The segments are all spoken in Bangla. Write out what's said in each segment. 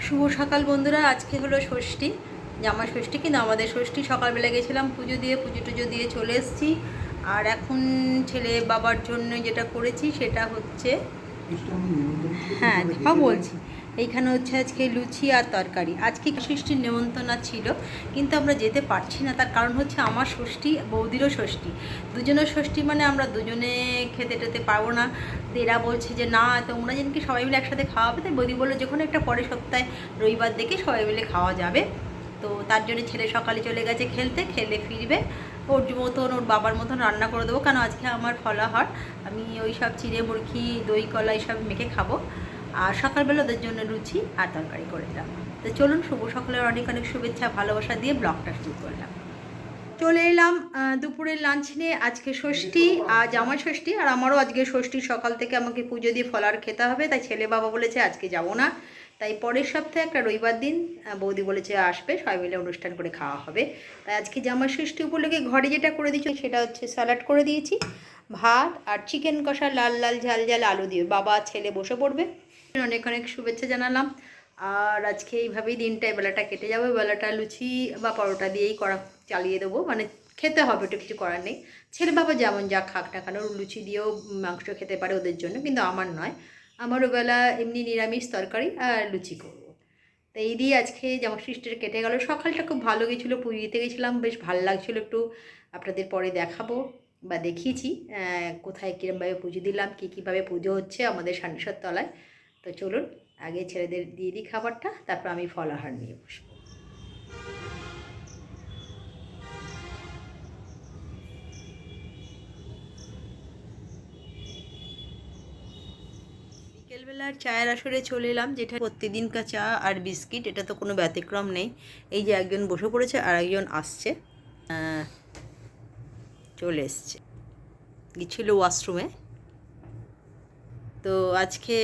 শুভ সকাল বন্ধুরা। আজকে হলো ষষ্ঠী, জামা ষষ্ঠী, কিন্তু আমাদের ষষ্ঠী সকালবেলা গেছিলাম পুজো দিয়ে, পুজো টুজো দিয়ে চলে এসেছি। আর এখন ছেলে বাবার জন্য যেটা করেছি সেটা হচ্ছে, হ্যাঁ বলছি, এইখানে হচ্ছে আজকে লুচি আর তরকারি। আজকে ষষ্ঠীর নেমন্তন্ন ছিল, কিন্তু আমরা যেতে পারছি না। তার কারণ হচ্ছে আমার ষষ্ঠী, বৌদিরও ষষ্ঠী, দুজনের ষষ্ঠী, মানে আমরা দুজনে খেতে টেতে পারবো না। এরা বলছে যে না, তোমরা যেদিনকে সবাই মিলে একসাথে খাওয়াবে, তাই বৌদি বললো যখন একটা পরের সপ্তাহে রবিবার দেখে সবাই মিলে খাওয়া যাবে। তো তার জন্য ছেলে সকালে চলে গেছে খেলতে, খেলে ফিরবে, ওর মতন ওর বাবার মতন রান্না করে দেবো। কারণ আজকে আমার ফলাহার, আমি ওই সব চিড়ে মুরগি দই কলা এইসব মেখে খাবো। আর সকালবেলা ওদের জন্য লুচি আর তরকারি করে দিলাম। তো চলুন, শুভ সকালের অনেক অনেক শুভেচ্ছা ভালোবাসা দিয়ে ব্লগটা শুরু করলাম। চলে এলাম দুপুরের লাঞ্চ নিয়ে। আজকে ষষ্ঠী, আজ আমার ষষ্ঠী, আর আমারও আজকে ষষ্ঠী। সকাল থেকে আমাকে পুজো দিয়ে ফলার খেতে হবে, তাই ছেলে বাবা বলেছে আজকে যাব না। তাই পরের সপ্তাহে একটা রবিবার দিন বৌদি বলেছে আসবে, সবাই মিলে অনুষ্ঠান করে খাওয়া হবে। তাই আজকে জামা ষষ্ঠী উপলক্ষে ঘরে যেটা করে দিচ্ছি সেটা হচ্ছে স্যালাড করে দিয়েছি, ভাত আর চিকেন কষা লাল লাল ঝাল ঝাল আলু দিয়ে। বাবা ছেলে বসে পড়বে। অনেক অনেক শুভেচ্ছা জানালাম। আর আজকে এইভাবেই দিনটায় বেলাটা কেটে যাবে। বেলাটা লুচি বা পরোটা দিয়েই চালিয়ে দেবো, মানে খেতে হবে, ওটা কিছু করার নেই। ছেলে বাবা যেমন যা খাক না কেন, লুচি দিয়েও মাংস খেতে পারে ওদের জন্য, কিন্তু আমার নয়। আমারও বেলা এমনি নিরামিষ তরকারি আর লুচি করবো। তো এই দিয়ে আজকে জামা ষষ্ঠীটা কেটে গেল। সকালটা খুব ভালো গেছিলো, পুজো দিতে গেছিলাম, বেশ ভালো লাগছিলো। একটু আপনাদের পরে দেখাবো বা দেখিয়েছি কোথায় কীরমভাবে পুজো দিলাম, কীভাবে পুজো হচ্ছে আমাদের সান্নেশ্বর তলায়। তো চলুন, আগে ছেলেদের দিয়ে দিই খাবারটা, তারপর আমি ফলাহার নিয়ে বসবো। বিকেলবেলার চায়ের আসরে চলে এলাম, যেটা প্রতিদিনকার চা আর বিস্কিট, এটা তো কোনো ব্যতিক্রম নেই। এই যে একজন বসে পড়েছে আর একজন আসছে, চলে এসছে, গিয়েছিল ওয়াশরুমে। তো আজকে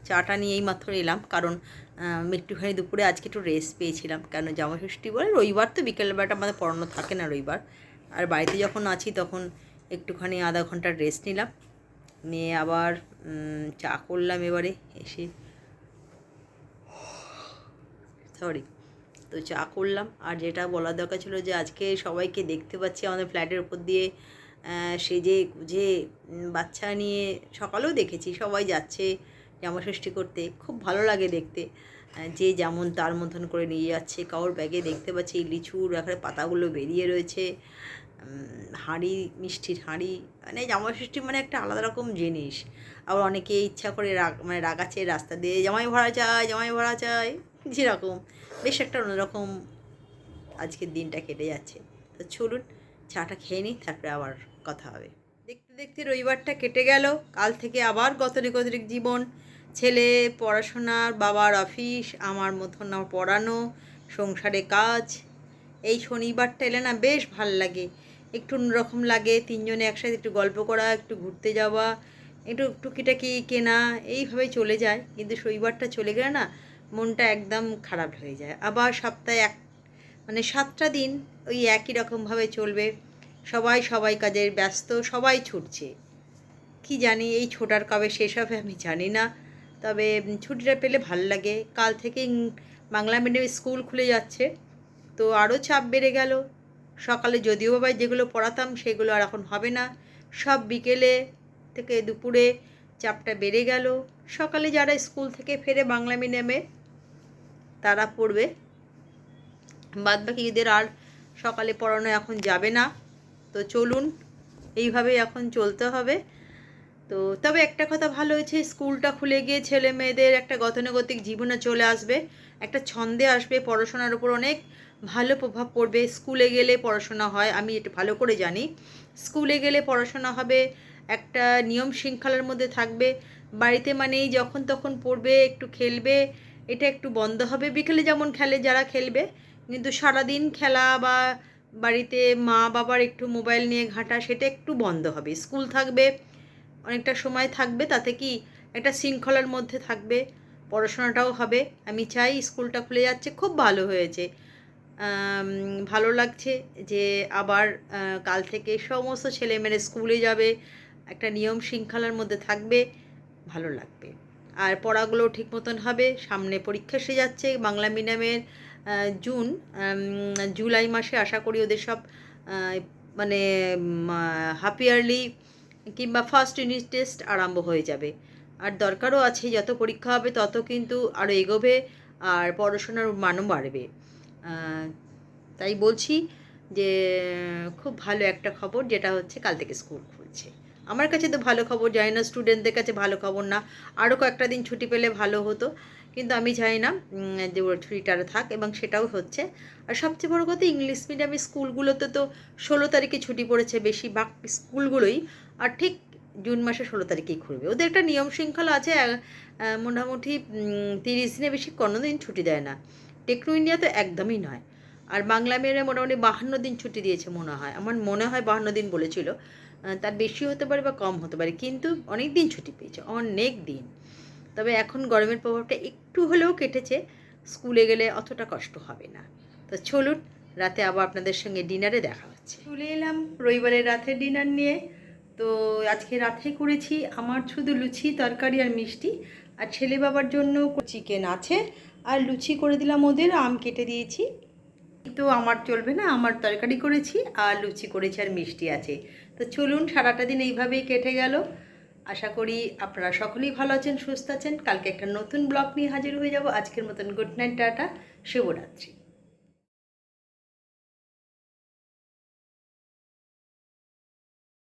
চাটা নিয়েই মাত্র এলাম, কারণ একটুখানি দুপুরে আজকে একটু রেস্ট পেয়েছিলাম। কেন জামা ষষ্ঠী বলে রবিবার তো বিকেলবেলাটা আমাদের পড়ানো থাকে না রবিবার। আর বাড়িতে যখন আছি তখন একটুখানি আধা ঘন্টার রেস্ট নিলাম, নিয়ে আবার চা করলাম এবারে এসে, সরি। তো চা করলাম। আর যেটা বলার দরকার ছিল, যে আজকে সবাইকে দেখতে পাচ্ছি আমাদের ফ্ল্যাটের উপর দিয়ে সেজে গুজে বাচ্চা নিয়ে। সকালেও দেখেছি সবাই যাচ্ছে জামাষষ্ঠী করতে, খুব ভালো লাগে দেখতে। যে যেমন তার মতন করে নিয়ে যাচ্ছে। কারোর ব্যাগে দেখতে পাচ্ছি লিচুর এখানে পাতাগুলো বেরিয়ে রয়েছে, হাঁড়ি, মিষ্টির হাঁড়ি। মানে জামাষষ্ঠী মানে একটা আলাদা রকম জিনিস। আবার অনেকে ইচ্ছা করে মানে রাগাচ্ছে রাস্তা দিয়ে, জামাই ভরা চাই, জামাই ভরা চাই, যেরকম। বেশ একটা অন্যরকম আজকের দিনটা কেটে যাচ্ছে। তো চলুন চাটা খেয়ে নিই, তারপরে আবার কথা হবে। দেখতে দেখতে রবিবারটা কেটে গেল। কাল থেকে আবার গতানুগতিক জীবন, ছেলে পড়াশোনার, বাবার অফিস, আমার মতন আমার পড়ানো, সংসারে কাজ। এই শনিবারটা এলে না বেশ ভাল লাগে, একটু অন্যরকম লাগে। তিনজনে একসাথে একটু গল্প করা, একটু ঘুরতে যাওয়া, একটু টুকিটাকি কেনা, এইভাবেই চলে যায়। কিন্তু শনিবারটা চলে গেলে না মনটা একদম খারাপ হয়ে যায়। আবার সপ্তাহে মানে 7টা দিন ওই একই রকমভাবে চলবে। সবাই সবাই কাজের ব্যস্ত, সবাই ছুটছে। কি জানি এই ছোটার কবে শেষ হবে আমি জানি না। তবে ছুটিটা পেলে ভাল লাগে। কাল থেকে বাংলা মিডিয়াম স্কুল খুলে যাচ্ছে, তো আরও চাপ বেড়ে গেল। সকালে যদিও বা যেগুলো পড়াতাম সেগুলো আর এখন হবে না, সব বিকেলে থেকে দুপুরে চাপটা বেড়ে গেল। সকালে যারা স্কুল থেকে ফেরে বাংলা মিডিয়ামে তারা পড়বে, বাদবাকি এদের আর সকালে পড়ানো এখন যাবে না। তো চলুন, এইভাবে এখন চলতে হবে। তো তবে একটা কথা ভালো হয়েছে, স্কুলটা খুলে গিয়ে ছেলে মেয়েদের একটা গতানুগতিক জীবনে চলে আসবে, একটা ছন্দে আসবে। পড়াশোনার উপর অনেক ভালো প্রভাব পড়বে। স্কুলে গেলে পড়াশোনা হয়, আমি এটা ভালো করে জানি। স্কুলে গেলে পড়াশোনা হবে, একটা নিয়ম শৃঙ্খলার মধ্যে থাকবে। বাড়িতে মানেই যখন তখন পড়বে, একটু খেলবে, এটা একটু বন্ধ হবে। বিকেলে যেমন খেলে যারা খেলবে, কিন্তু সারাদিন খেলা বা বাড়িতে মা বাবার একটু মোবাইল নিয়ে ঘাঁটা, সেটা একটু বন্ধ হবে। স্কুল থাকবে, অনেকটা সময় থাকবে, তাতে কি একটা শৃঙ্খলার মধ্যে থাকবে, পড়াশোনাটাও হবে। আমি চাই স্কুলটা খুলে যাচ্ছে, খুব ভালো হয়েছে। ভালো লাগছে যে আবার কাল থেকে সমস্ত ছেলেমেয়েরা স্কুলে যাবে, একটা নিয়ম শৃঙ্খলার মধ্যে থাকবে, ভালো লাগবে। আর পড়াগুলো ঠিক মতন হবে। সামনে পরীক্ষা এসে যাচ্ছে বাংলা মিডিয়ামের। জুলাই মাসে আশা করি ওদের সব মানে হাফ ইয়ারলি কিংবা ফার্স্ট ইউনিট টেস্ট আরম্ভ হয়ে যাবে। আর দরকারও আছে, যত পরীক্ষা হবে তত কিন্তু আরও এগোবে আর পড়াশোনার মানও বাড়বে। তাই বলছি যে খুব ভালো একটা খবর, যেটা হচ্ছে কাল থেকে স্কুল খুলছে। আমার কাছে তো ভালো খবর, জানি না স্টুডেন্টদের কাছে ভালো খবর না আরও কয়েকটা দিন ছুটি পেলে ভালো হতো, কিন্তু আমি চাই না যে ওর ছুটিটা থাক, এবং সেটাও হচ্ছে। আর সবচেয়ে বড় কথা, ইংলিশ মিডিয়ামের স্কুলগুলোতে তো 16 তারিখে ছুটি পড়েছে বেশিরভাগ স্কুলগুলোই, আর ঠিক জুন মাসে 16 তারিখেই খুলবে। ওদের একটা নিয়ম শৃঙ্খলা আছে, মোটামুটি 30 দিনে বেশি কোনো দিন ছুটি দেয় না। টেকনো ইন্ডিয়া তো একদমই নয়। আর বাংলা মেয়েরা মোটামুটি 52 দিন ছুটি দিয়েছে মনে হয়, আমার মনে হয় 52 দিন বলেছিল। তার বেশি হতে পারে বা কম হতে পারে, কিন্তু অনেক দিন ছুটি পেয়েছে, অনেক দিন। তবে এখন গরমের প্রভাবটা একটু হলেও কেটেছে, স্কুলে গেলে অতটা কষ্ট হবে না। তো চলুন, রাতে আবার আপনাদের সঙ্গে ডিনারে দেখা হচ্ছে। চলে এলাম রবিবারের রাতের ডিনার নিয়ে। তো আজকে রাতে করেছি আমার শুধু লুচি, তরকারি আর মিষ্টি, আর ছেলে বাবার জন্য চিকেন আছে, আর লুচি করে দিলাম ওদের, আম কেটে দিয়েছি। তো আমার চলবে না, আমার তরকারি করেছি আর লুচি করেছি আর মিষ্টি আছে। তো চলুন, সারাটা দিন এইভাবেই কেটে গেল। আশা করি আপনারা সকলেই ভালো আছেন, সুস্থ আছেন। কালকে একটা নতুন ব্লগ নিয়ে হাজির হয়ে যাব। আজকের মতন গুড নাইট, টাটা, শুভরাত্রি।